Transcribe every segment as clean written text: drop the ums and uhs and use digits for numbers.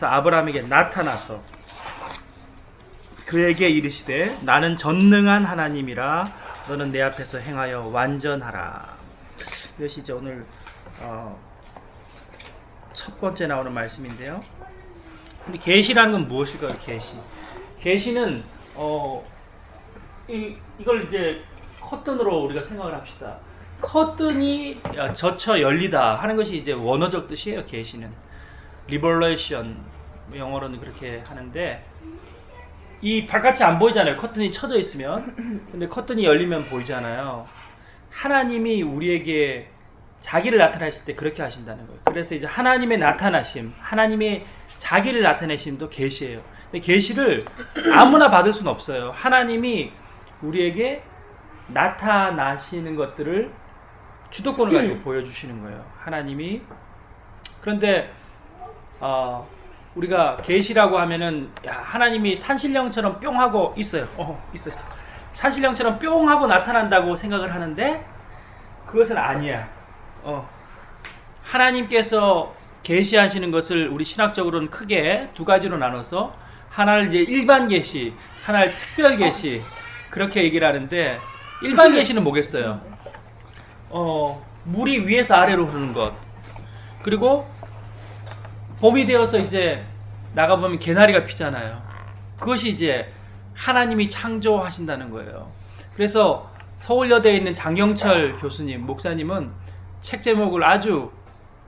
아브라함에게 나타나서 그에게 이르시되 나는 전능한 하나님이라 너는 내 앞에서 행하여 완전하라. 이것이 이제 오늘 첫 번째 나오는 말씀인데요. 근데 계시라는 건 무엇일까요? 계시는 이걸 이제 커튼으로 우리가 생각을 합시다. 커튼이 젖혀 열리다 하는 것이 이제 원어적 뜻이에요. 계시는 리버레이션, 영어로는 그렇게 하는데, 이 바깥이 안 보이잖아요. 커튼이 쳐져 있으면. 근데 커튼이 열리면 보이잖아요. 하나님이 우리에게 자기를 나타내실 때 그렇게 하신다는 거예요. 그래서 이제 하나님의 나타나심, 하나님의 자기를 나타내심도 계시예요. 근데 계시를 아무나 받을 수는 없어요. 하나님이 우리에게 나타나시는 것들을 주도권을 가지고 보여주시는 거예요. 하나님이. 그런데 우리가 계시라고 하면은 하나님이 산신령처럼 뿅 하고 있어요. 있어. 산신령처럼 뿅 하고 나타난다고 생각을 하는데 그것은 아니야. 하나님께서 계시하시는 것을 우리 신학적으로는 크게 두 가지로 나눠서 하나를 이제 일반 계시, 하나를 특별 계시 그렇게 얘기를 하는데, 일반 계시는 뭐겠어요? 물이 위에서 아래로 흐르는 것. 그리고 봄이 되어서 이제 나가보면 개나리가 피잖아요. 그것이 이제 하나님이 창조하신다는 거예요. 그래서 서울여대에 있는 장경철 교수님, 목사님은 책 제목을 아주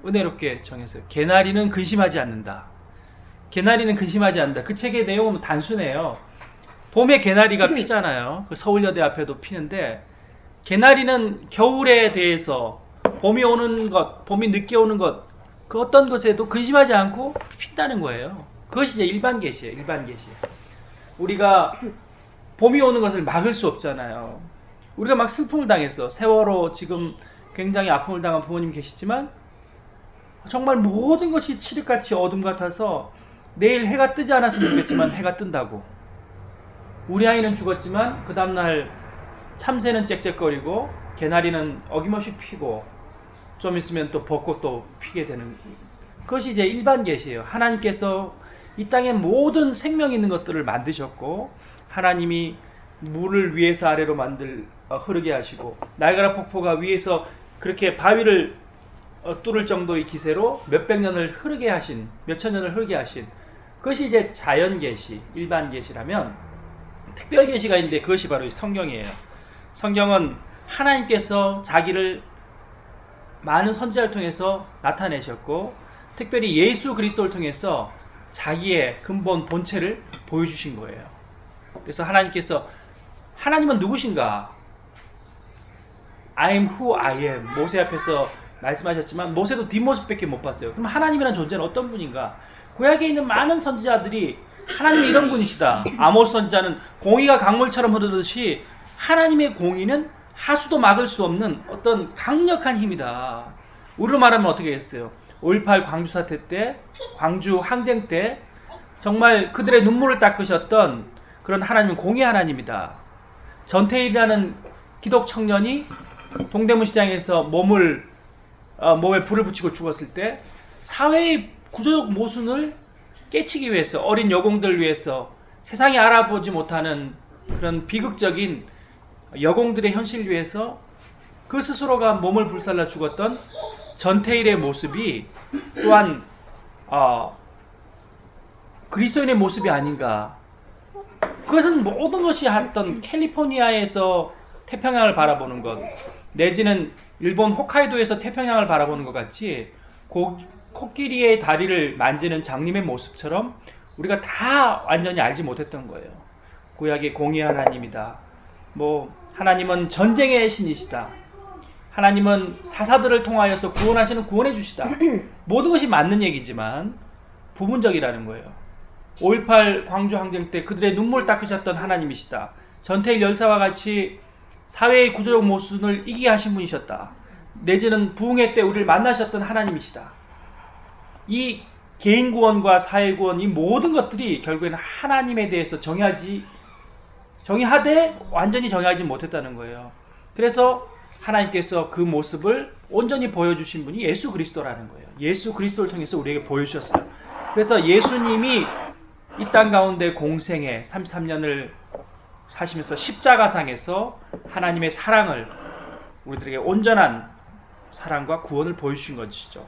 은혜롭게 정했어요. 개나리는 근심하지 않는다. 개나리는 근심하지 않는다. 그 책의 내용은 단순해요. 봄에 개나리가 피잖아요. 그 서울여대 앞에도 피는데, 개나리는 겨울에 대해서 봄이 오는 것, 봄이 늦게 오는 것, 그 어떤 것에도 근심하지 않고 핀다는 거예요. 그것이 이제 일반 계시예요. 일반 계시. 우리가 봄이 오는 것을 막을 수 없잖아요. 우리가 막 슬픔을 당했어. 세월호 지금 굉장히 아픔을 당한 부모님 계시지만 정말 모든 것이 칠흑같이 어둠 같아서 내일 해가 뜨지 않았으면 좋겠지만 해가 뜬다고. 우리 아이는 죽었지만 그 다음날 참새는 짹짹거리고 개나리는 어김없이 피고 좀 있으면 또 벚꽃도 피게 되는, 그것이 이제 일반 계시예요. 하나님께서 이 땅에 모든 생명 있는 것들을 만드셨고, 하나님이 물을 위에서 아래로 흐르게 하시고, 나이아가라 폭포가 위에서 그렇게 바위를 뚫을 정도의 기세로 몇백 년을 흐르게 하신, 몇천 년을 흐르게 하신, 그것이 이제 자연 계시, 일반 계시라면, 특별 계시가 있는데 그것이 바로 성경이에요. 성경은 하나님께서 자기를 많은 선지자를 통해서 나타내셨고, 특별히 예수 그리스도를 통해서 자기의 근본 본체를 보여주신 거예요. 그래서 하나님은 누구신가? I am who I am. 모세 앞에서 말씀하셨지만 모세도 뒷모습밖에 못 봤어요. 그럼 하나님이라는 존재는 어떤 분인가? 구약에 있는 많은 선지자들이 하나님이 이런 분이시다. 아모스 선지자는 공의가 강물처럼 흐르듯이 하나님의 공의는 하수도 막을 수 없는 어떤 강력한 힘이다. 우리로 말하면 어떻게 했어요? 5.18 광주 사태 때, 광주 항쟁 때 정말 그들의 눈물을 닦으셨던 그런 하나님은 공의 하나님이다. 전태일이라는 기독 청년이 동대문 시장에서 몸에 불을 붙이고 죽었을 때 사회의 구조적 모순을 깨치기 위해서, 어린 여공들을 위해서, 세상이 알아보지 못하는 그런 비극적인 여공들의 현실을 위해서 그 스스로가 몸을 불살라 죽었던 전태일의 모습이 또한 그리스도인의 모습이 아닌가. 그것은 모든 것이 했던 캘리포니아에서 태평양을 바라보는 것, 내지는 일본 홋카이도에서 태평양을 바라보는 것 같이 코끼리의 다리를 만지는 장님의 모습처럼 우리가 다 완전히 알지 못했던 거예요. 구약의 공의 하나님이다. 하나님은 전쟁의 신이시다. 하나님은 사사들을 통하여서 구원하시는 구원해 주시다. 모든 것이 맞는 얘기지만 부분적이라는 거예요. 5.18 광주 항쟁 때 그들의 눈물 닦으셨던 하나님이시다. 전태일 열사와 같이 사회의 구조적 모순을 이기게 하신 분이셨다. 내지는 부흥회 때 우리를 만나셨던 하나님이시다. 이 개인 구원과 사회 구원, 이 모든 것들이 결국에는 하나님에 대해서 정의하되 완전히 정의하지 못했다는 거예요. 그래서 하나님께서 그 모습을 온전히 보여주신 분이 예수 그리스도라는 거예요. 예수 그리스도를 통해서 우리에게 보여주셨어요. 그래서 예수님이 이 땅 가운데 공생애 33년을 사시면서 십자가상에서 하나님의 사랑을 우리들에게 온전한 사랑과 구원을 보여주신 것이죠.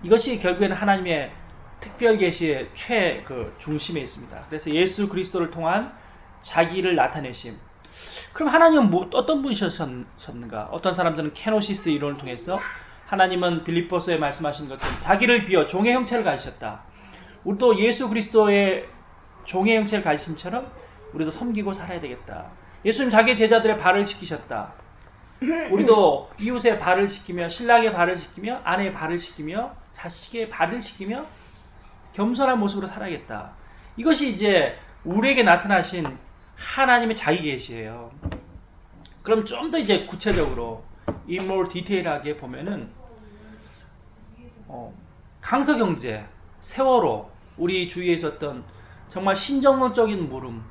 이것이 결국에는 하나님의 특별 계시의 중심에 있습니다. 그래서 예수 그리스도를 통한 자기를 나타내심. 그럼 하나님은 어떤 분이셨는가? 어떤 사람들은 케노시스 이론을 통해서 하나님은 빌립보서에 말씀하신 것처럼 자기를 비워 종의 형체를 가지셨다. 우리도 예수 그리스도의 종의 형체를 가지심처럼 우리도 섬기고 살아야 되겠다. 예수님 자기 제자들의 발을 씻기셨다. 우리도 이웃의 발을 씻기며 신랑의 발을 씻기며 아내의 발을 씻기며 자식의 발을 씻기며 겸손한 모습으로 살아야겠다. 이것이 이제 우리에게 나타나신 하나님의 자기 계시예요. 그럼 좀 더 이제 구체적으로 more 디테일하게 보면은 강서경제, 세월호, 우리 주위에 있었던 정말 신정론적인 물음,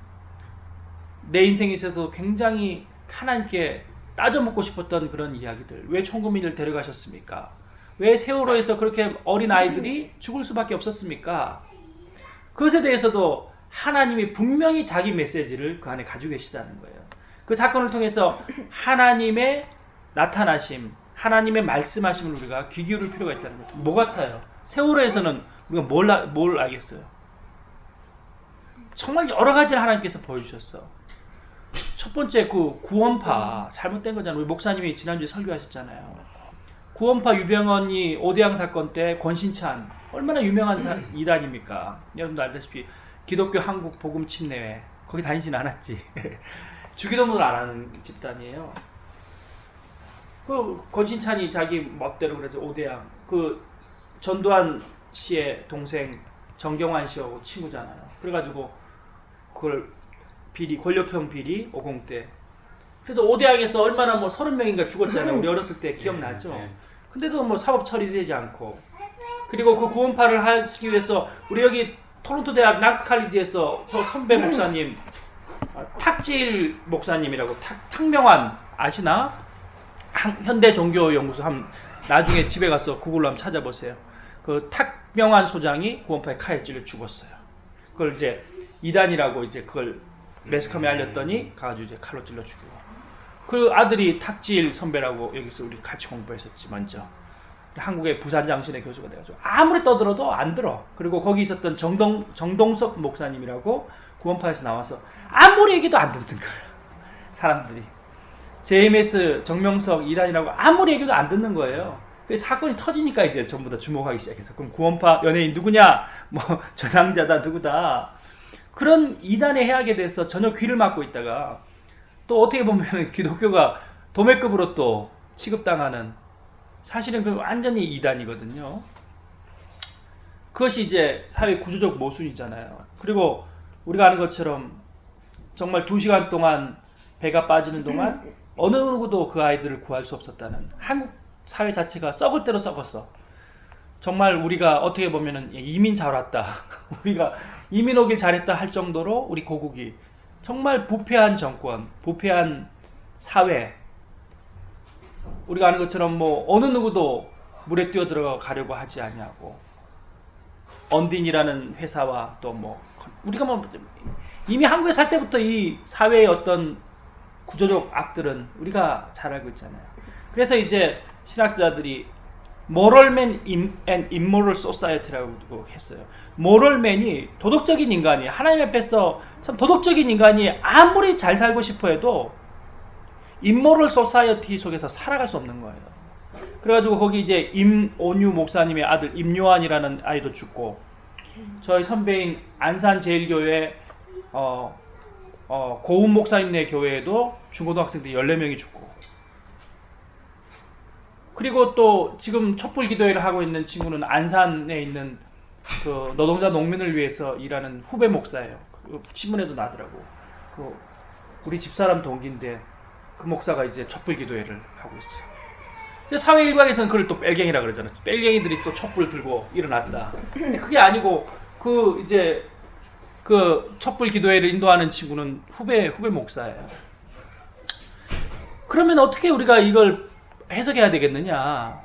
내 인생에 있어서 굉장히 하나님께 따져먹고 싶었던 그런 이야기들. 왜 총국민을 데려가셨습니까? 왜 세월호에서 그렇게 어린 아이들이 죽을 수밖에 없었습니까? 그것에 대해서도 하나님이 분명히 자기 메시지를 그 안에 가지고 계시다는 거예요. 그 사건을 통해서 하나님의 나타나심, 하나님의 말씀하심을 우리가 귀 기울일 필요가 있다는 거죠. 뭐 같아요? 세월호에서는 우리가 뭘 알겠어요? 정말 여러 가지를 하나님께서 보여주셨어. 첫 번째 그 구원파 잘못된 거잖아요. 우리 목사님이 지난주에 설교하셨잖아요. 구원파 유병언이 오대양 사건 때 권신찬 얼마나 유명한 이단입니까? 여러분도 알다시피 기독교 한국 복음 침례회 거기 다니진 않았지. 주기도문을 안 하는 집단이에요. 그 권신찬이 자기 멋대로 그래도 오대양 그 전두환 씨의 동생 정경환 씨하고 친구잖아요. 그래가지고 그걸 비리 권력형 비리 50대. 그래도 오대양에서 얼마나 30명인가 죽었잖아요. 우리 어렸을 때 기억나죠? 근데도 사법 처리되지 않고. 그리고 그 구원파를 하기 위해서 우리 여기 토론토 대학 낙스 칼리지에서 저 선배 목사님 탁질 목사님이라고 탁명환 아시나? 현대 종교연구소 나중에 집에 가서 구글로 한번 찾아보세요. 그 탁명환 소장이 구원파의 칼에 찔려 죽었어요. 그걸 이제 이단이라고 이제 그걸 매스컴에 알렸더니 가가지고 이제 칼로 찔러 죽이고. 그 아들이 탁질 선배라고 여기서 우리 같이 공부했었지 먼저. 한국의 부산장신의 교수가 돼가지고 아무리 떠들어도 안 들어. 그리고 거기 있었던 정동석 목사님이라고 구원파에서 나와서 아무리 얘기도 안 듣는 거예요. 사람들이. JMS 정명석 이단이라고 아무리 얘기도 안 듣는 거예요. 그래서 사건이 터지니까 이제 전부 다 주목하기 시작해서 그럼 구원파 연예인 누구냐? 전향자다 누구다. 그런 이단의 해악에 대해서 전혀 귀를 막고 있다가 또 어떻게 보면 기독교가 도매급으로 또 취급당하는 사실은 그 완전히 이단이거든요. 그것이 이제 사회 구조적 모순이잖아요. 그리고 우리가 아는 것처럼 정말 2시간 동안 배가 빠지는 동안 어느 누구도 그 아이들을 구할 수 없었다는 한국 사회 자체가 썩을 대로 썩었어. 정말 우리가 어떻게 보면은 이민 잘 왔다. 우리가 이민 오길 잘했다 할 정도로 우리 고국이 정말 부패한 정권, 부패한 사회. 우리가 아는 것처럼 어느 누구도 물에 뛰어들어 가려고 하지 아니하고 언딘이라는 회사와 또 우리가 이미 한국에 살 때부터 이 사회의 어떤 구조적 악들은 우리가 잘 알고 있잖아요. 그래서 이제 신학자들이 moral man and immoral society라고 했어요. moral man이 도덕적인 인간이 하나님 앞에서 참 도덕적인 인간이 아무리 잘 살고 싶어 해도 immoral society 속에서 살아갈 수 없는 거예요. 그래가지고 거기 이제 임온유 목사님의 아들 임요한이라는 아이도 죽고 저희 선배인 안산제일교회 고운 목사님네 교회에도 중고등학생들 14명이 죽고 그리고 또 지금 촛불 기도회를 하고 있는 친구는 안산에 있는 그 노동자 농민을 위해서 일하는 후배 목사예요. 그 신문에도 나더라고. 그 우리 집사람 동기인데 그 목사가 이제 촛불 기도회를 하고 있어요. 근데 사회 일각에서는 그걸 또 뺄갱이라 그러잖아요. 뺄갱이들이 또 촛불 들고 일어났다. 근데 그게 아니고 그 촛불 기도회를 인도하는 친구는 후배 목사예요. 그러면 어떻게 우리가 이걸 해석해야 되겠느냐?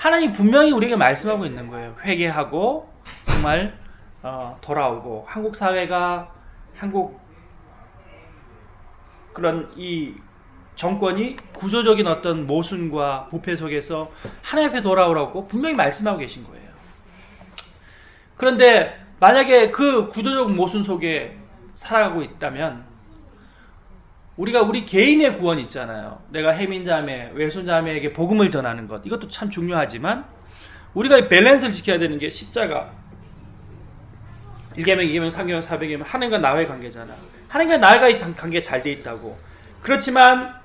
하나님 분명히 우리에게 말씀하고 있는 거예요. 회개하고 정말 돌아오고 한국 사회가 한국 그런 이 정권이 구조적인 어떤 모순과 부패 속에서 하나님 앞에 돌아오라고 분명히 말씀하고 계신 거예요. 그런데 만약에 그 구조적 모순 속에 살아가고 있다면 우리가 우리 개인의 구원 있잖아요. 내가 해민자매, 외손자매에게 복음을 전하는 것, 이것도 참 중요하지만 우리가 밸런스를 지켜야 되는 게 십자가 1계명, 2계명, 3계명, 400계명 하나님과 나와의 관계잖아. 하나님과 나와의 관계 잘 돼 있다고. 그렇지만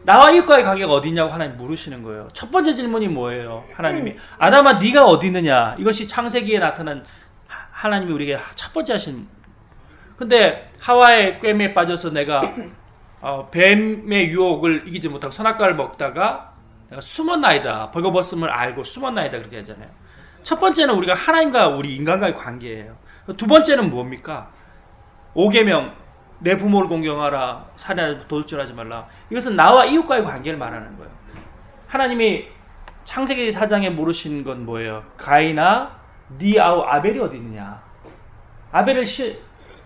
나와 이웃과의 관계가 어디 있냐고 하나님 물으시는 거예요. 첫 번째 질문이 뭐예요? 하나님이 아담아 네가 어디 있느냐? 이것이 창세기에 나타난 하나님이 우리에게 첫 번째 하신. 근데 하와의 꿰매에 빠져서 내가 뱀의 유혹을 이기지 못하고 선악과를 먹다가 내가 숨었나이다. 벌거벗음을 알고 숨었나이다. 그렇게 하잖아요. 첫 번째는 우리가 하나님과 우리 인간과의 관계예요. 두 번째는 뭡니까? 5계명 내 부모를 공경하라. 살인하지 도둑질하지 말라. 이것은 나와 이웃과의 관계를 말하는 거예요. 하나님이 창세기 4장에 물으신 건 뭐예요? 가인아 네 아우 아벨이 어디 있느냐? 아벨을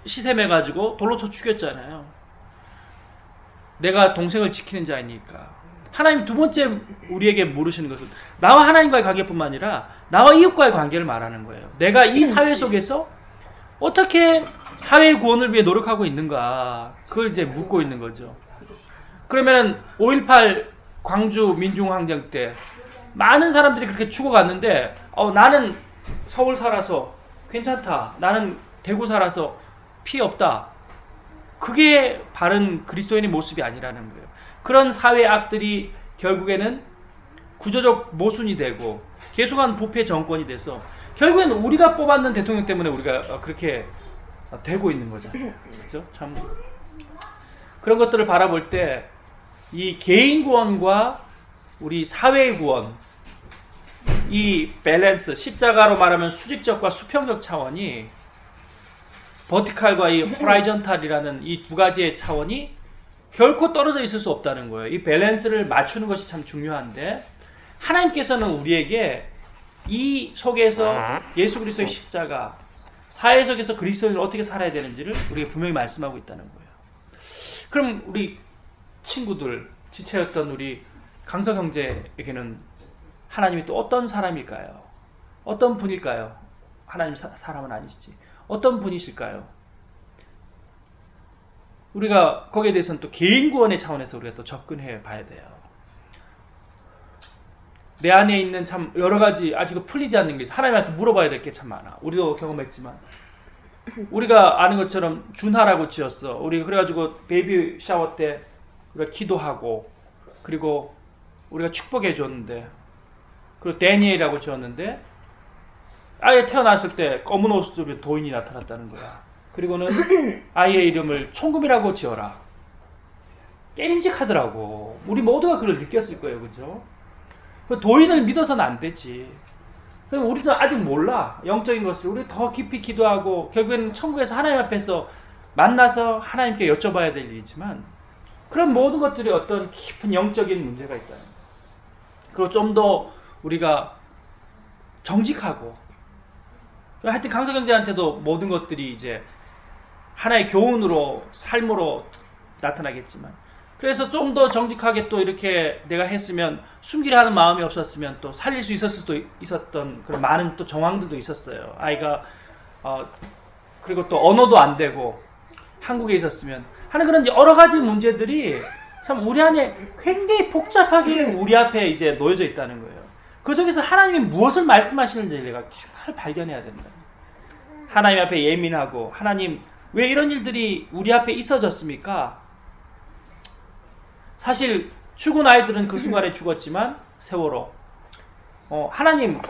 시샘해가지고 돌로 쳐 죽였잖아요. 내가 동생을 지키는 자이니까. 하나님 두 번째 우리에게 물으시는 것은 나와 하나님과의 관계뿐만 아니라 나와 이웃과의 관계를 말하는 거예요. 내가 이 사회 속에서 어떻게 사회의 구원을 위해 노력하고 있는가, 그걸 이제 묻고 있는 거죠. 그러면 5.18 광주 민중항쟁 때 많은 사람들이 그렇게 죽어갔는데 나는 서울 살아서 괜찮다, 나는 대구 살아서 피해 없다, 그게 바른 그리스도인의 모습이 아니라는 거예요. 그런 사회 악들이 결국에는 구조적 모순이 되고 계속한 부패 정권이 돼서 결국에는 우리가 뽑았는 대통령 때문에 우리가 그렇게 되고 있는 거잖아요. 그렇죠? 참 그런 것들을 바라볼 때 이 개인 구원과 우리 사회의 구원, 이 밸런스, 십자가로 말하면 수직적과 수평적 차원이 버티칼과 이 호라이전탈이라는 이 두 가지의 차원이 결코 떨어져 있을 수 없다는 거예요. 이 밸런스를 맞추는 것이 참 중요한데 하나님께서는 우리에게 이 속에서 예수 그리스도의 십자가, 사회 속에서 그리스도인을 어떻게 살아야 되는지를 우리에게 분명히 말씀하고 있다는 거예요. 그럼 우리 친구들, 지체였던 우리 강석 형제에게는 하나님이 또 어떤 사람일까요? 어떤 분일까요? 하나님 사람은 아니시지. 어떤 분이실까요? 우리가 거기에 대해서는 또 개인 구원의 차원에서 우리가 또 접근해 봐야 돼요. 내 안에 있는 참 여러 가지 아직 풀리지 않는 게 하나님한테 물어봐야 될 게 참 많아. 우리도 경험했지만 우리가 아는 것처럼 준하라고 지었어. 우리 그래가지고 베이비 샤워 때 우리가 기도하고 그리고 우리가 축복해 줬는데 그리고 데니엘이라고 지었는데 아예 태어났을 때 검은 옷을 입은 도인이 나타났다는 거야. 그리고는 아이의 이름을 총금이라고 지어라. 깨림직하더라고. 우리 모두가 그걸 느꼈을 거예요. 그죠? 도인을 믿어서는 안 되지. 그럼 우리도 아직 몰라. 영적인 것을. 우리 더 깊이 기도하고 결국에는 천국에서 하나님 앞에서 만나서 하나님께 여쭤봐야 될 일이지만 그런 모든 것들이 어떤 깊은 영적인 문제가 있다. 그리고 좀 더 우리가 정직하고 하여튼 강석 형제한테도 모든 것들이 이제 하나의 교훈으로 삶으로 나타나겠지만 그래서 좀 더 정직하게 또 이렇게 내가 했으면 숨기려 하는 마음이 없었으면 또 살릴 수 있었을 수도 있었던 그런 많은 또 정황들도 있었어요. 아이가 그리고 또 언어도 안 되고 한국에 있었으면 하는 그런 여러 가지 문제들이 참 우리 안에 굉장히 복잡하게 우리 앞에 이제 놓여져 있다는 거예요. 그 속에서 하나님이 무엇을 말씀하시는지 내가 잘 발견해야 된다. 하나님 앞에 예민하고 하나님 왜 이런 일들이 우리 앞에 있어졌습니까? 사실 죽은 아이들은 그 순간에 죽었지만 세월호 하나님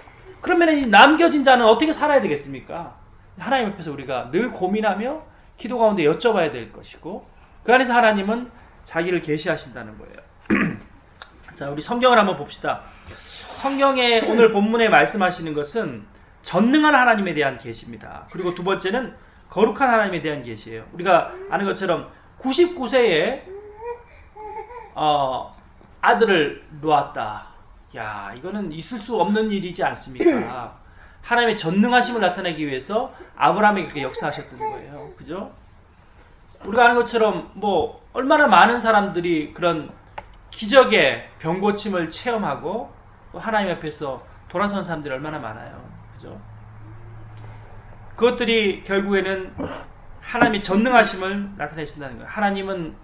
그러면 이 남겨진 자는 어떻게 살아야 되겠습니까? 하나님 앞에서 우리가 늘 고민하며 기도 가운데 여쭤봐야 될 것이고 그 안에서 하나님은 자기를 계시하신다는 거예요. 자, 우리 성경을 한번 봅시다. 성경에 오늘 본문에 말씀하시는 것은 전능한 하나님에 대한 계시입니다. 그리고 두 번째는 거룩한 하나님에 대한 계시예요. 우리가 아는 것처럼 99세에 아들을 놓았다. 야, 이거는 있을 수 없는 일이지 않습니까? 하나님의 전능하심을 나타내기 위해서 아브라함에게 그렇게 역사하셨던 거예요. 그죠? 우리가 아는 것처럼 뭐 얼마나 많은 사람들이 그런 기적의 병고침을 체험하고 또 하나님 앞에서 돌아선 사람들이 얼마나 많아요. 그죠? 그것들이 결국에는 하나님의 전능하심을 나타내신다는 거예요. 하나님은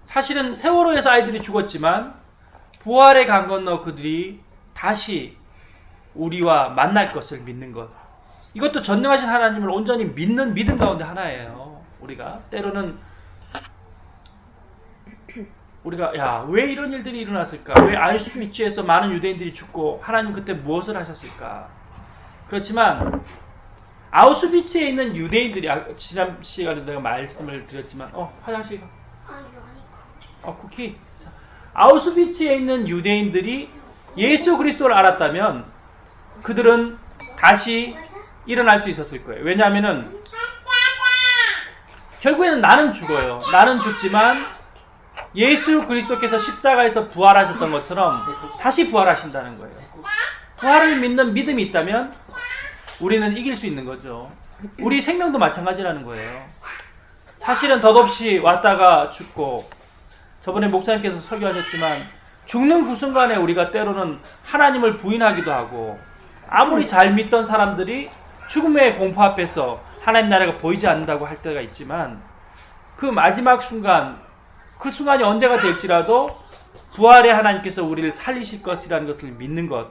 사실은 세월호에서 아이들이 죽었지만 부활의 강 건너 그들이 다시 우리와 만날 것을 믿는 것. 이것도 전능하신 하나님을 온전히 믿는 믿음 가운데 하나예요. 우리가 때로는 우리가 야, 왜 이런 일들이 일어났을까? 왜 아우슈비츠에서 많은 유대인들이 죽고 하나님 그때 무엇을 하셨을까? 그렇지만 아우슈비츠에 있는 유대인들이 지난 시간에 내가 말씀을 드렸지만 화장실 쿠키. 자, 아우슈비츠에 있는 유대인들이 예수 그리스도를 알았다면 그들은 다시 일어날 수 있었을 거예요. 왜냐하면은 결국에는 나는 죽어요. 나는 죽지만 예수 그리스도께서 십자가에서 부활하셨던 것처럼 다시 부활하신다는 거예요. 부활을 믿는 믿음이 있다면 우리는 이길 수 있는 거죠. 우리 생명도 마찬가지라는 거예요. 사실은 덧없이 왔다가 죽고 저번에 목사님께서 설교하셨지만 죽는 그 순간에 우리가 때로는 하나님을 부인하기도 하고 아무리 잘 믿던 사람들이 죽음의 공포 앞에서 하나님 나라가 보이지 않는다고 할 때가 있지만 그 마지막 순간 그 순간이 언제가 될지라도 부활의 하나님께서 우리를 살리실 것이라는 것을 믿는 것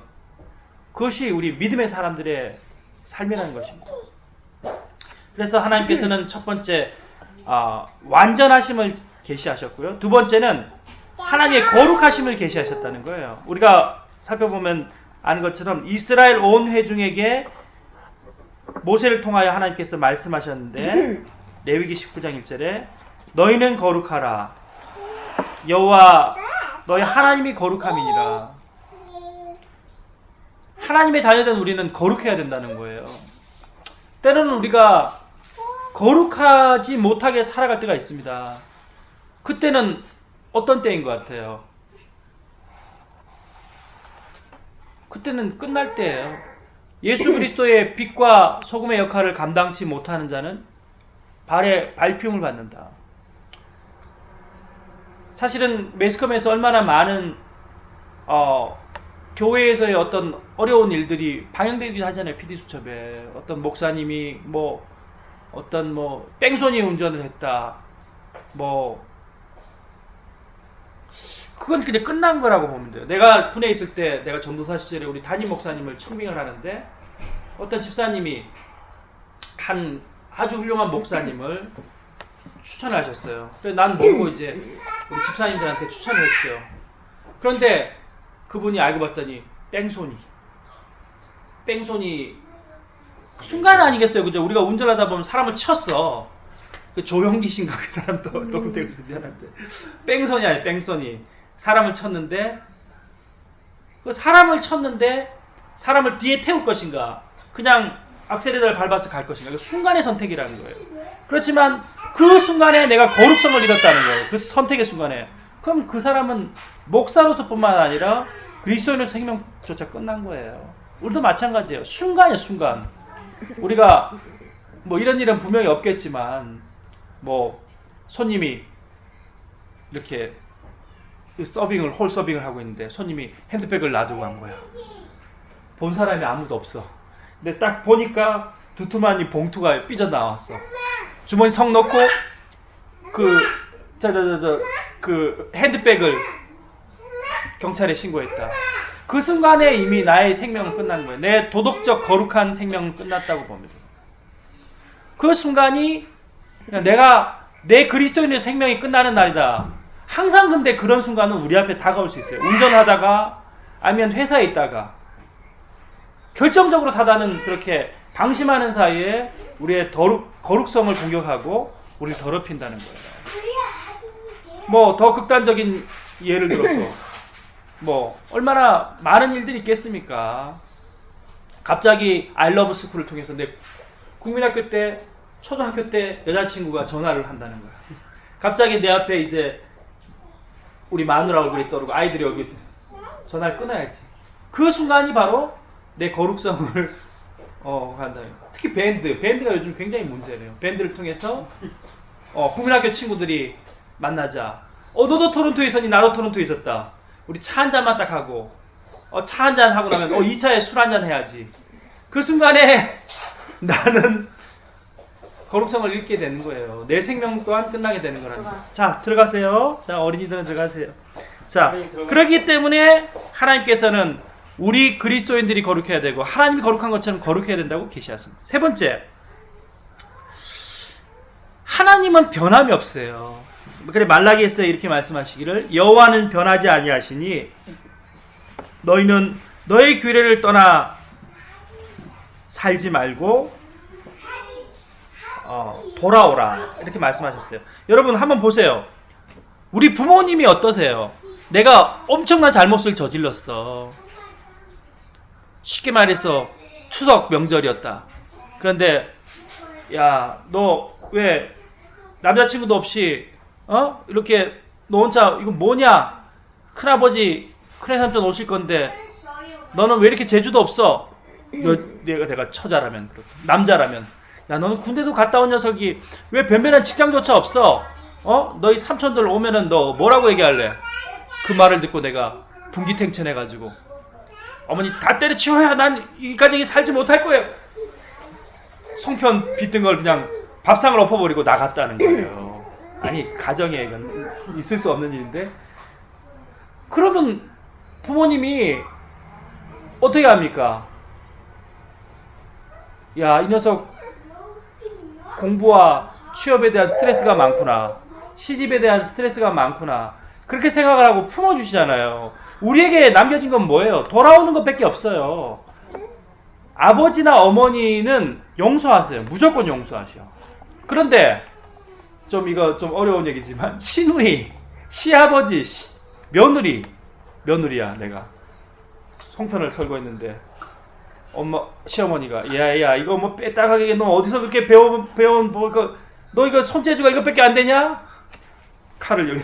그것이 우리 믿음의 사람들의 삶이라는 것입니다. 그래서 하나님께서는 첫 번째 완전하심을 계시하셨고요. 두 번째는 하나님의 거룩하심을 계시하셨다는 거예요. 우리가 살펴보면 아는 것처럼 이스라엘 온 회중에게 모세를 통하여 하나님께서 말씀하셨는데 레위기 19장 1절에 너희는 거룩하라 여호와 너희 하나님이 거룩함이니라. 하나님의 자녀된 우리는 거룩해야 된다는 거예요. 때로는 우리가 거룩하지 못하게 살아갈 때가 있습니다. 그때는 어떤 때인 것 같아요? 그때는 끝날 때예요. 예수 그리스도의 빛과 소금의 역할을 감당치 못하는 자는 발에 발피움을 받는다. 사실은 매스컴에서 얼마나 많은 교회에서의 어떤 어려운 일들이 방영되기도 하잖아요. PD수첩에 어떤 목사님이 어떤 뺑소니 운전을 했다. 그건 그냥 끝난 거라고 보면 돼요. 내가 군에 있을 때 내가 전도사 시절에 우리 담임 목사님을 청빙을 하는데 어떤 집사님이 한 아주 훌륭한 목사님을 추천하셨어요. 그래서 난 모르고 이제 우리 집사님들한테 추천을 했죠. 그런데 그분이 알고 봤더니 뺑소니 순간 아니겠어요, 그죠? 우리가 운전하다 보면 사람을 쳤어. 그 조용기 씨인가 그 사람도 녹음되고 미안한데 뺑소니 아니에요, 뺑소니. 사람을 쳤는데 사람을 뒤에 태울 것인가? 그냥 악셀레터를 밟아서 갈 것인가? 그 순간의 선택이라는 거예요. 그렇지만 그 순간에 내가 거룩성을 잃었다는 거예요. 그 선택의 순간에. 그럼 그 사람은 목사로서뿐만 아니라 그리스도인으로서 생명조차 끝난 거예요. 우리도 마찬가지예요. 순간이에요, 순간. 우리가 이런 일은 분명히 없겠지만 손님이 이렇게 홀 서빙을 하고 있는데 손님이 핸드백을 놔두고 간 거야. 본 사람이 아무도 없어. 근데 딱 보니까 두툼한 이 봉투가 삐져나왔어. 주머니 성 넣고 그 핸드백을 경찰에 신고했다. 그 순간에 이미 나의 생명은 끝난 거예요. 내 도덕적 거룩한 생명은 끝났다고 봅니다. 그 순간이 내 그리스도인의 생명이 끝나는 날이다. 항상 근데 그런 순간은 우리 앞에 다가올 수 있어요. 운전하다가 아니면 회사에 있다가 결정적으로 사단은 그렇게 방심하는 사이에 우리의 거룩성을 공격하고 우리를 더럽힌다는 거예요. 더 극단적인 예를 들어서 얼마나 많은 일들이 있겠습니까? 갑자기 아이러브 스쿨을 통해서 내 국민학교 때 초등학교 때 여자친구가 전화를 한다는 거야. 갑자기 내 앞에 이제 우리 마누라 얼굴이 떠오르고 아이들이 얼굴이 전화를 끊어야지. 그 순간이 바로 내 거룩성을 간다. 특히 밴드가 요즘 굉장히 문제래요. 밴드를 통해서 국민학교 친구들이 만나자. 너도 토론토에 있었니? 나도 토론토에 있었다. 우리 차 한 잔만 딱 하고 차 한 잔 하고 나면 2차에 술 한 잔 해야지. 그 순간에 나는 거룩성을 잃게 되는 거예요. 내 생명 또한 끝나게 되는 거라니까. 자, 들어가세요. 자, 어린이들은 들어가세요. 자, 그렇기 때문에 하나님께서는 우리 그리스도인들이 거룩해야 되고 하나님이 거룩한 것처럼 거룩해야 된다고 계시하십니다. 세 번째, 하나님은 변함이 없어요. 그래 말라기에서 이렇게 말씀하시기를 여호와는 변하지 아니하시니 너희는 너의 규례를 떠나 살지 말고 돌아오라 이렇게 말씀하셨어요. 여러분 한번 보세요. 우리 부모님이 어떠세요? 내가 엄청난 잘못을 저질렀어. 쉽게 말해서 추석 명절이었다. 그런데 야, 너 왜 남자친구도 없이 이렇게 너 혼자 이거 뭐냐? 큰아버지 큰애삼촌 오실 건데 너는 왜 이렇게 재주도 없어? 내가 처자라면 그렇게 남자라면 야 너는 군대도 갔다 온 녀석이 왜 변변한 직장조차 없어? 너희 삼촌들 오면은 너 뭐라고 얘기할래? 그 말을 듣고 내가 분기탱천해가지고 어머니 다 때려치워야 난 이 가정이 살지 못할 거예요. 송편 빗든 걸 그냥 밥상을 엎어버리고 나갔다는 거예요. 아니 가정에 이건 있을 수 없는 일인데 그러면 부모님이 어떻게 합니까? 야, 이 녀석 공부와 취업에 대한 스트레스가 많구나. 시집에 대한 스트레스가 많구나. 그렇게 생각을 하고 품어주시잖아요. 우리에게 남겨진 건 뭐예요? 돌아오는 것밖에 없어요. 아버지나 어머니는 용서하세요. 무조건 용서하셔. 그런데 이거 좀 어려운 얘기지만 시누이, 시아버지, 며느리야 내가 송편을 썰고 있는데 시어머니가 야 이거 뭐 빼딱하게 너 어디서 그렇게 배운 너 이거 손재주가 이것밖에 안 되냐? 칼을 여기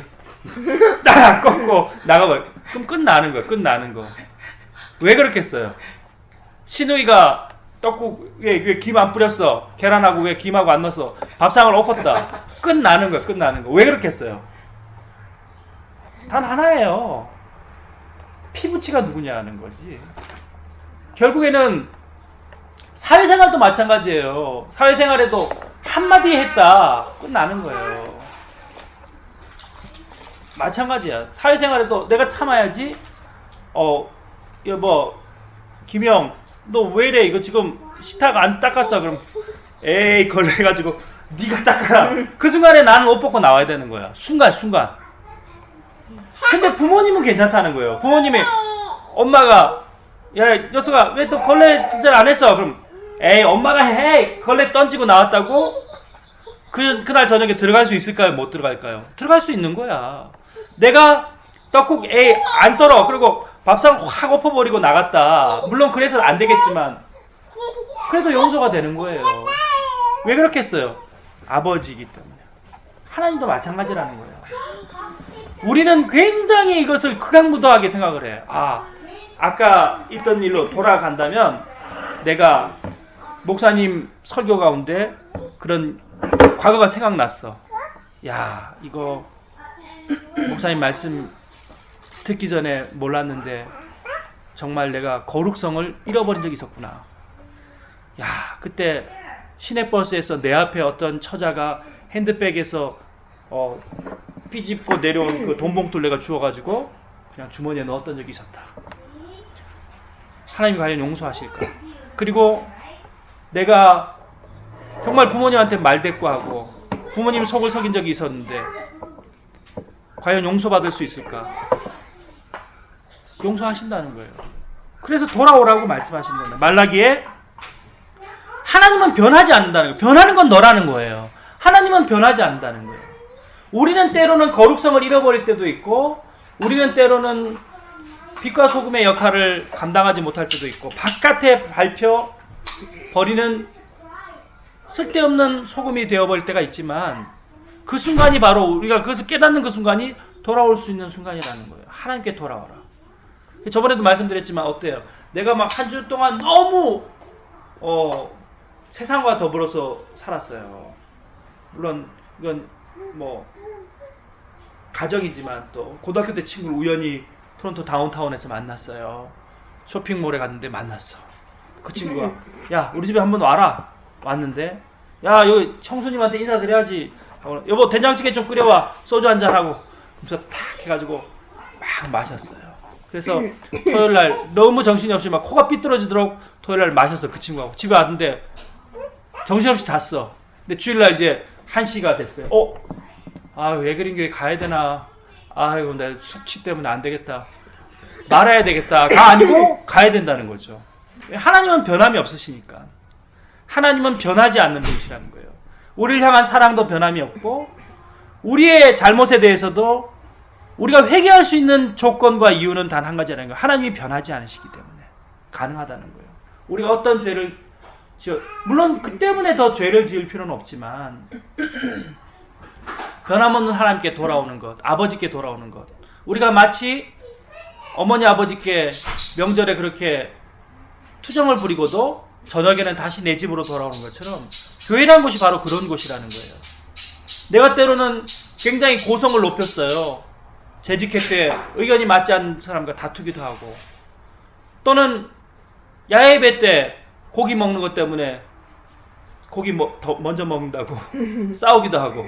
딱 꺾고 나가버려. 그럼 끝나는 거. 왜 그렇겠어요? 시누이가 떡국에 왜 김 안 뿌렸어? 계란하고 왜 김하고 안 넣었어? 밥상을 엎었다. 끝나는 거. 왜 그렇겠어요? 단 하나예요. 피부치가 누구냐는 거지. 결국에는 사회생활도 마찬가지예요. 사회생활에도 한마디 했다. 끝나는 거예요. 마찬가지야. 사회생활에도 내가 참아야지. 여보, 김영, 너 왜 이래? 이거 지금 식탁 안 닦았어? 그럼 에이 걸려가지고 네가 닦아라. 그 순간에 나는 옷 벗고 나와야 되는 거야. 순간. 근데 부모님은 괜찮다는 거예요. 부모님이 엄마가 야 녀석아 왜 또 걸레 진짜 안 했어? 그럼 에이 엄마가 해. 걸레 던지고 나왔다고? 그날 저녁에 들어갈 수 있을까요? 못 들어갈까요? 들어갈 수 있는 거야. 내가 떡국 안 썰어. 그리고 밥상 확 엎어버리고 나갔다. 물론 그래서 안 되겠지만 그래도 용서가 되는 거예요. 왜 그렇겠어요? 아버지이기 때문에. 하나님도 마찬가지라는 거예요. 우리는 굉장히 이것을 극악무도하게 생각을 해. 아까 있던 일로 돌아간다면 내가 목사님 설교 가운데 그런 과거가 생각났어. 야, 이거 목사님 말씀 듣기 전에 몰랐는데 정말 내가 거룩성을 잃어버린 적이 있었구나. 야, 그때 시내버스에서 내 앞에 어떤 처자가 핸드백에서 삐집고 내려온 그 돈봉투를 내가 주워가지고 그냥 주머니에 넣었던 적이 있었다. 하나님이 과연 용서하실까? 그리고 내가 정말 부모님한테 말대꾸하고 부모님 속을 썩인 적이 있었는데 과연 용서받을 수 있을까? 용서하신다는 거예요. 그래서 돌아오라고 말씀하시는 겁니다. 말라기에 하나님은 변하지 않는다는 거예요. 변하는 건 너라는 거예요. 하나님은 변하지 않는다는 거예요. 우리는 때로는 거룩성을 잃어버릴 때도 있고 우리는 때로는 빛과 소금의 역할을 감당하지 못할 때도 있고 바깥에 밟혀 버리는 쓸데없는 소금이 되어버릴 때가 있지만 그 순간이 바로 우리가 그것을 깨닫는 그 순간이 돌아올 수 있는 순간이라는 거예요. 하나님께 돌아와라. 저번에도 말씀드렸지만 어때요? 내가 막 한 주 동안 너무 세상과 더불어서 살았어요. 물론 이건 뭐 가정이지만 또 고등학교 때 친구를 우연히 토론토 다운타운에서 만났어요. 쇼핑몰에 갔는데 만났어. 그 친구가 야 우리 집에 한번 와라. 왔는데 야 여기 형수님한테 인사드려야지. 여보 된장찌개 좀 끓여와. 소주 한잔 하고. 그래서 탁 해가지고 막 마셨어요. 그래서 토요일날 너무 정신이 없이 막 코가 삐뚤어지도록 토요일날 마셨어. 그 친구하고 집에 왔는데 정신없이 잤어. 근데 주일날 이제 1시가 됐어요. 왜 그린 교회 가야 되나. 아이고 내 숙취 때문에 안 되겠다. 말아야 되겠다가 아니고 가야 된다는 거죠. 하나님은 변함이 없으시니까. 하나님은 변하지 않는 분이시라는 거예요. 우리를 향한 사랑도 변함이 없고 우리의 잘못에 대해서도 우리가 회개할 수 있는 조건과 이유는 단 한 가지라는 거예요. 하나님이 변하지 않으시기 때문에 가능하다는 거예요. 우리가 어떤 죄를 물론 그 때문에 더 죄를 지을 필요는 없지만 변함없는 하나님께 돌아오는 것, 아버지께 돌아오는 것. 우리가 마치 어머니 아버지께 명절에 그렇게 투정을 부리고도 저녁에는 다시 내 집으로 돌아오는 것처럼 교회라는 곳이 바로 그런 곳이라는 거예요. 내가 때로는 굉장히 고성을 높였어요. 재직회 때 의견이 맞지 않는 사람과 다투기도 하고 또는 야외배 때 고기 먹는 것 때문에 고기 더 먼저 먹는다고 싸우기도 하고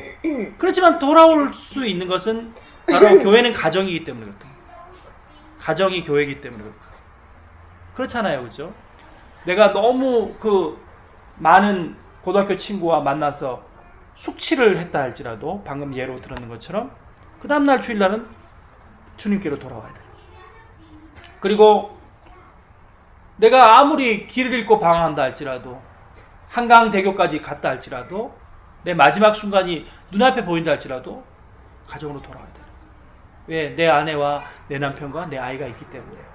그렇지만 돌아올 수 있는 것은 바로 교회는 가정이기 때문에 그렇다. 가정이 교회이기 때문에 그렇다. 그렇잖아요. 그죠? 내가 너무 많은 고등학교 친구와 만나서 숙취를 했다 할지라도 방금 예로 들었는 것처럼 그 다음날 주일날은 주님께로 돌아와야 돼요. 그리고 내가 아무리 길을 잃고 방황한다 할지라도 한강대교까지 갔다 할지라도 내 마지막 순간이 눈앞에 보인다 할지라도 가정으로 돌아와야 돼요. 왜? 내 아내와 내 남편과 내 아이가 있기 때문에요.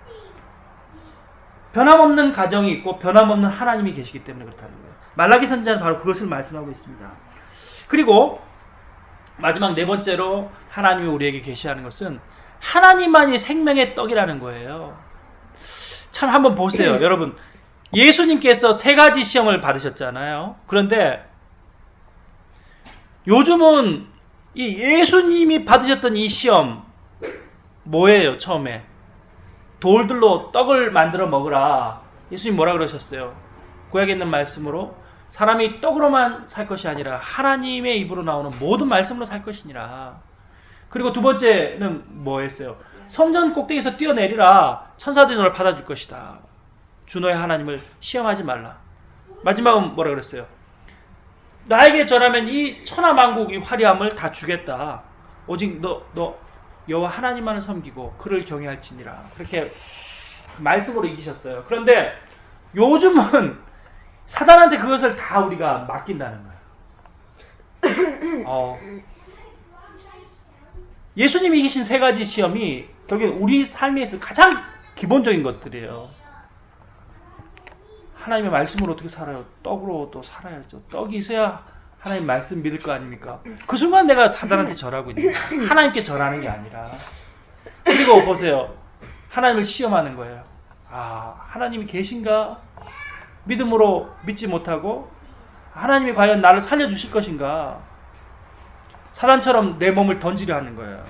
변함없는 가정이 있고 변함없는 하나님이 계시기 때문에 그렇다는 거예요. 말라기 선지자는 바로 그것을 말씀하고 있습니다. 그리고 마지막 네 번째로 하나님이 우리에게 계시하는 것은 하나님만이 생명의 떡이라는 거예요. 참 한번 보세요. 여러분 예수님께서 3가지 시험을 받으셨잖아요. 그런데 요즘은 이 예수님이 받으셨던 이 시험 뭐예요? 처음에 돌들로 떡을 만들어 먹으라. 예수님 뭐라 그러셨어요? 구약에 있는 말씀으로 사람이 떡으로만 살 것이 아니라 하나님의 입으로 나오는 모든 말씀으로 살 것이니라. 그리고 두 번째는 뭐였어요? 성전 꼭대기에서 뛰어내리라. 천사들이 너를 받아줄 것이다. 주 너의 하나님을 시험하지 말라. 마지막은 뭐라 그랬어요? 나에게 절하면 이 천하만국 이 화려함을 다 주겠다. 오직 너 여호와 하나님만을 섬기고 그를 경외할지니라. 그렇게 말씀으로 이기셨어요. 그런데 요즘은 사단한테 그것을 다 우리가 맡긴다는 거예요. 예수님이 이기신 3가지 시험이 결국엔 우리 삶에 있어 가장 기본적인 것들이에요. 하나님의 말씀으로 어떻게 살아요? 떡으로 또 살아야죠. 떡이 있어야 하나님 말씀 믿을 거 아닙니까? 그 순간 내가 사단한테 절하고 있는 거예요. 하나님께 절하는 게 아니라. 그리고 보세요. 하나님을 시험하는 거예요. 하나님이 계신가? 믿음으로 믿지 못하고 하나님이 과연 나를 살려주실 것인가? 사단처럼 내 몸을 던지려 하는 거예요.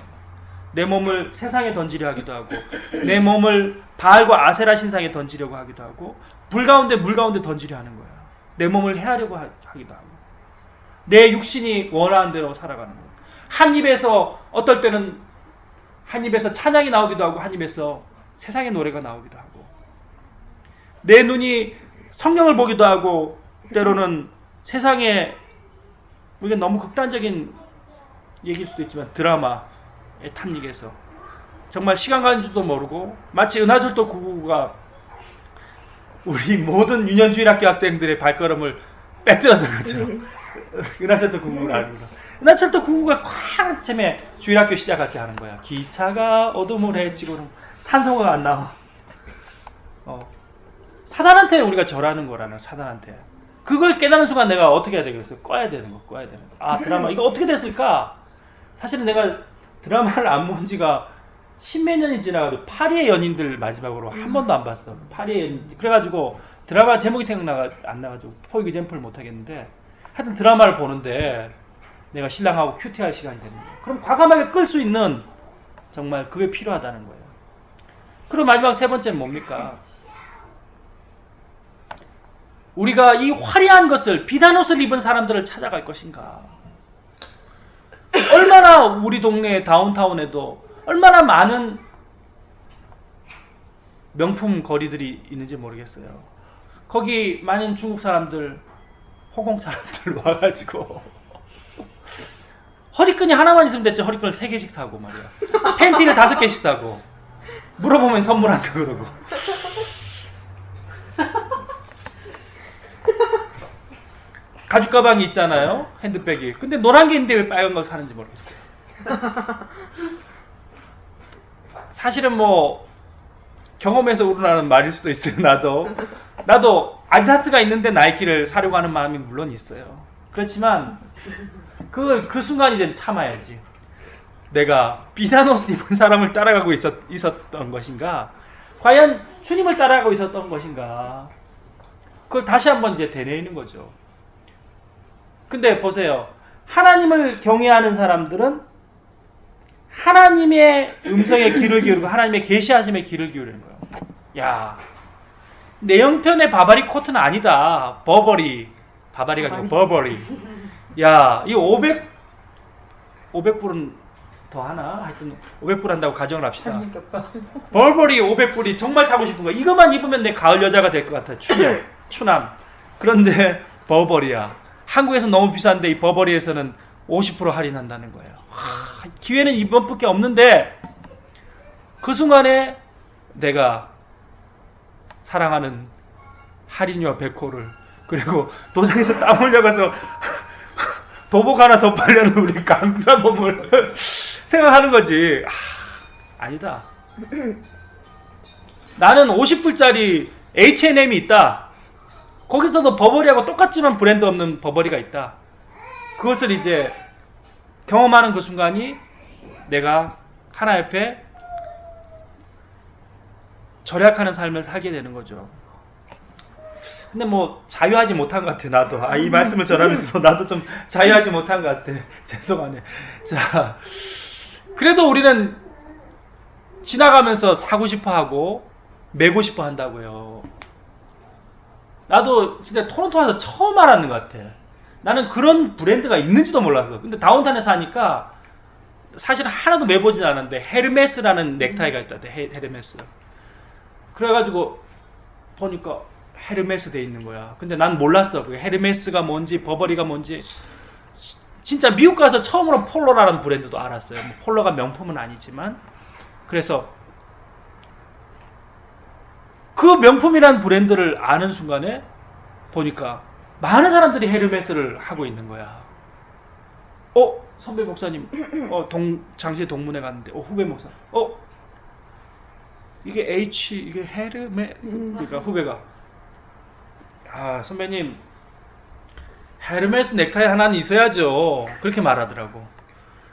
내 몸을 세상에 던지려 하기도 하고 내 몸을 바알과 아세라 신상에 던지려고 하기도 하고 물 가운데 던지려 하는 거예요. 내 몸을 해하려고 하기도 하고 내 육신이 원하는 대로 살아가는 거예요. 한 입에서 어떨 때는 한 입에서 찬양이 나오기도 하고 한 입에서 세상의 노래가 나오기도 하고 내 눈이 성령을 보기도 하고 때로는 세상에 이게 너무 극단적인 얘기일 수도 있지만 드라마에 탐닉해서 정말 시간 가는 줄도 모르고 마치 은하철도 999가 우리 모든 유년주일학교 학생들의 발걸음을 빼뜨렸던 것처럼 은하철도 999를 아닙니다. 은하철도 999가 콱 처음에 주일학교 시작할 때 하는 거야. 기차가 어둠을 헤치고는 찬송가가 안 나와. 사단한테 우리가 절하는 거라는 사단한테. 그걸 깨닫는 순간 내가 어떻게 해야 되겠어요? 꺼야 되는 거. 드라마 이거 어떻게 됐을까? 사실은 내가 드라마를 안 본 지가 십몇 년이 지나가지고 파리의 연인들 마지막으로 한 번도 안 봤어. 파리의 연인. 그래가지고 드라마 제목이 안 나가지고 포 이그젠플 못 하겠는데 하여튼 드라마를 보는데 내가 신랑하고 큐티할 시간이 되는 거예요. 그럼 과감하게 끌 수 있는 정말 그게 필요하다는 거예요. 그리고 마지막 세 번째는 뭡니까? 우리가 이 화려한 것을 비단 옷을 입은 사람들을 찾아갈 것인가? 얼마나 우리 동네 다운타운에도 얼마나 많은 명품 거리들이 있는지 모르겠어요. 거기 많은 중국 사람들, 홍콩 사람들 와가지고 허리끈이 하나만 있으면 됐죠. 허리끈을 3개씩 사고 말이야. 팬티를 5개씩 사고 물어보면 선물한다 그러고. 가죽 가방이 있잖아요. 핸드백이. 근데 노란 게 있는데 왜 빨간 걸 사는지 모르겠어요. 사실은 뭐 경험에서 우러나는 말일 수도 있어요. 나도 아디다스가 있는데 나이키를 사려고 하는 마음이 물론 있어요. 그렇지만 그 순간 이제 참아야지. 내가 비단 옷 입은 사람을 따라가고 있었던 것인가? 과연 주님을 따라가고 있었던 것인가? 그걸 다시 한번 이제 되뇌이는 거죠. 근데 보세요. 하나님을 경외하는 사람들은 하나님의 음성에 귀를 기울이고 하나님의 계시하심에 귀를 기울이는 거예요. 야, 내 형편의 바바리 코트는 아니다. 바바리가 아니고 버버리. 야, 이 500불은 더 하나? 하여튼 500불 한다고 가정을 합시다. 버버리 500불이 정말 사고 싶은 거야. 이것만 입으면 내 가을 여자가 될 것 같아. 추남. 그런데 버버리야. 한국에서 너무 비싼데 이 버버리에서는 50% 할인한다는 거예요. 기회는 이번밖에 없는데 그 순간에 내가 사랑하는 할인이와 백호를 그리고 도장에서 땀 흘려가서 도복 하나 더 빨려는 우리 강사범을 생각하는 거지. 아니다. 나는 50불짜리 H&M이 있다. 거기서도 버버리하고 똑같지만 브랜드 없는 버버리가 있다. 그것을 이제 경험하는 그 순간이 내가 하나 옆에 절약하는 삶을 살게 되는 거죠. 근데 뭐 자유하지 못한 것 같아. 나도 이 말씀을 전하면서 나도 좀 자유하지 못한 것 같아. 죄송하네. 자, 그래도 우리는 지나가면서 사고 싶어 하고 메고 싶어 한다고요. 나도 진짜 토론토 와서 처음 알았는 것 같아. 나는 그런 브랜드가 있는지도 몰랐어. 근데 다운타운에 사니까 사실 하나도 매보진 않았는데 헤르메스라는 넥타이가 있다. 헤르메스. 그래가지고 보니까 헤르메스 돼 있는 거야. 근데 난 몰랐어. 그게 헤르메스가 뭔지 버버리가 뭔지. 진짜 미국 가서 처음으로 폴로라는 브랜드도 알았어요. 뭐 폴로가 명품은 아니지만. 그래서 그 명품이라는 브랜드를 아는 순간에 보니까 많은 사람들이 헤르메스를 하고 있는 거야. 선배 목사님, 장시에 동문회 갔는데, 후배 목사, 이게 헤르메, 그러니까 후배가, 선배님, 헤르메스 넥타이 하나는 있어야죠. 그렇게 말하더라고.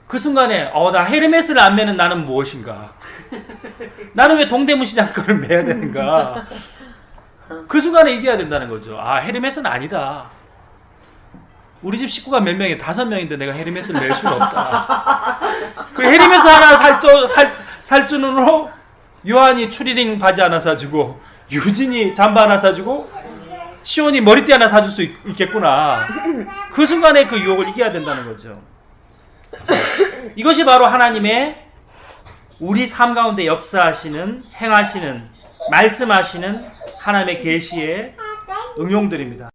그 순간에, 나 헤르메스를 안 매는 나는 무엇인가? 나는 왜 동대문 시장 거를 매야 되는가? 그 순간에 이겨야 된다는 거죠. 헤르메스는 아니다. 우리 집 식구가 몇 명이 5명인데 내가 헤르메스를 낼 수는 없다. 그 헤르메스 하나 살 돈으로 요한이 추리닝 바지 하나 사주고 유진이 잠바 하나 사주고 시온이 머리띠 하나 사줄 수 있겠구나. 그 순간에 그 유혹을 이겨야 된다는 거죠. 자, 이것이 바로 하나님의 우리 삶 가운데 역사하시는, 행하시는, 말씀하시는 하나님의 계시의 응용들입니다.